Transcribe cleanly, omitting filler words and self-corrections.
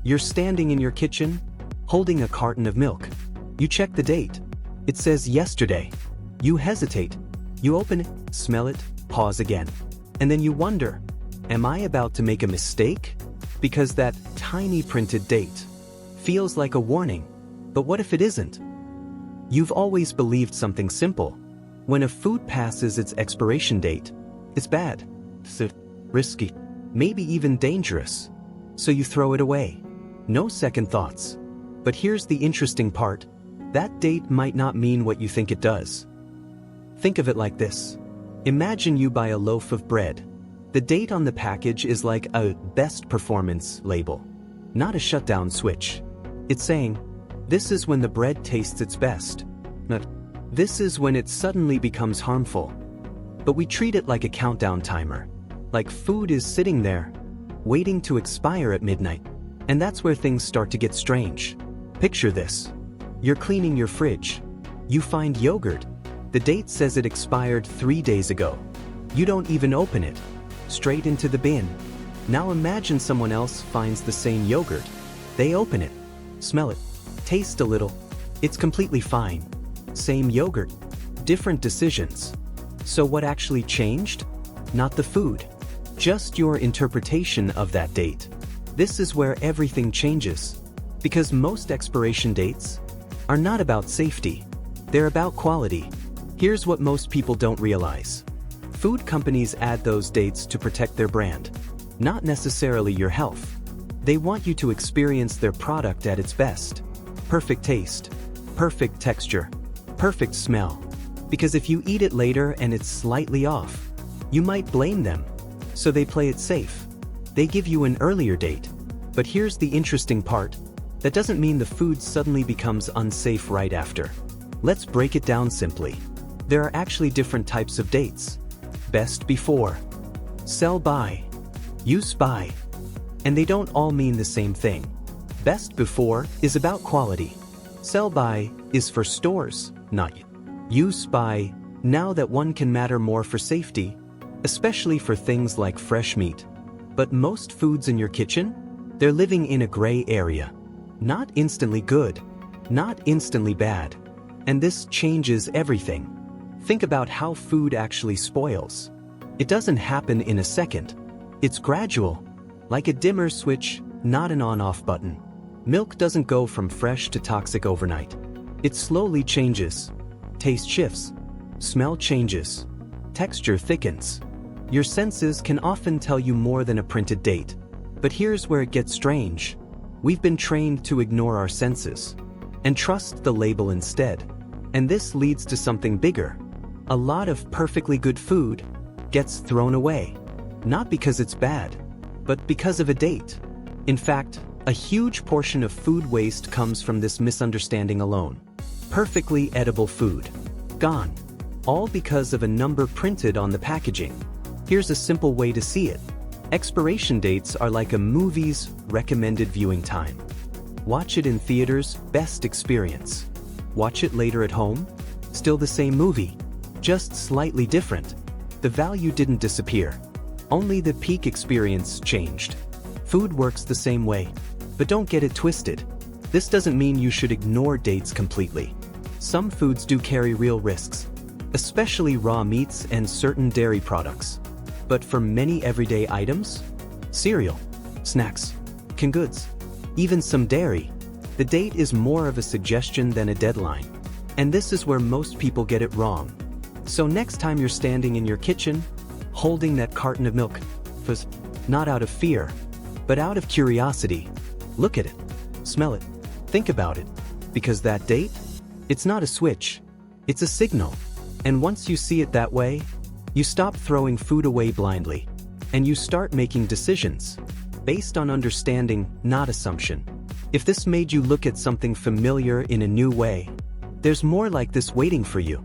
You're standing in your kitchen, holding a carton of milk. You check the date. It says yesterday. You hesitate. You open it, smell it, pause again. And then you wonder, am I about to make a mistake? Because that tiny printed date feels like a warning. But what if it isn't? You've always believed something simple. When a food passes its expiration date, it's bad, risky, maybe even dangerous. So you throw it away. No second thoughts. But here's the interesting part. That date might not mean what you think it does. Think of it like this. Imagine you buy a loaf of bread. The date on the package is like a best performance label, not a shutdown switch. It's saying, this is when the bread tastes its best. Not, this is when it suddenly becomes harmful. But we treat it like a countdown timer. Like food is sitting there, waiting to expire at midnight. And that's where things start to get strange. Picture this. You're cleaning your fridge. You find yogurt. The date says it expired 3 days ago. You don't even open it. Straight into the bin. Now imagine someone else finds the same yogurt. They open it, smell it, taste a little. It's completely fine. Same yogurt. Different decisions. So what actually changed? Not the food. Just your interpretation of that date. This is where everything changes. Because most expiration dates are not about safety. They're about quality. Here's what most people don't realize. Food companies add those dates to protect their brand, not necessarily your health. They want you to experience their product at its best. Perfect taste, perfect texture, perfect smell. Because if you eat it later and it's slightly off, you might blame them. So they play it safe. They give you an earlier date. But here's the interesting part. That doesn't mean the food suddenly becomes unsafe right after. Let's break it down simply. There are actually different types of dates. Best before, sell by, use by. And they don't all mean the same thing. Best before is about quality. Sell by is for stores, not use by. Now that one can matter more for safety, especially for things like fresh meat. But most foods in your kitchen, they're living in a gray area. Not instantly good, not instantly bad. And this changes everything. Think about how food actually spoils. It doesn't happen in a second. It's gradual, like a dimmer switch, not an on-off button. Milk doesn't go from fresh to toxic overnight. It slowly changes. Taste shifts. Smell changes. Texture thickens. Your senses can often tell you more than a printed date. But here's where it gets strange. We've been trained to ignore our senses and trust the label instead. And this leads to something bigger. A lot of perfectly good food gets thrown away. Not because it's bad, but because of a date. In fact, a huge portion of food waste comes from this misunderstanding alone. Perfectly edible food. Gone. All because of a number printed on the packaging. Here's a simple way to see it. Expiration dates are like a movie's recommended viewing time. Watch it in theaters, best experience. Watch it later at home, still the same movie, just slightly different. The value didn't disappear. Only the peak experience changed. Food works the same way. But don't get it twisted. This doesn't mean you should ignore dates completely. Some foods do carry real risks, especially raw meats and certain dairy products. But for many everyday items, cereal, snacks, canned goods, even some dairy, the date is more of a suggestion than a deadline. And this is where most people get it wrong. So next time you're standing in your kitchen, holding that carton of milk, not out of fear, but out of curiosity, look at it, smell it, think about it. Because that date, it's not a switch, it's a signal. And once you see it that way, you stop throwing food away blindly, and you start making decisions based on understanding, not assumption. If this made you look at something familiar in a new way, there's more like this waiting for you.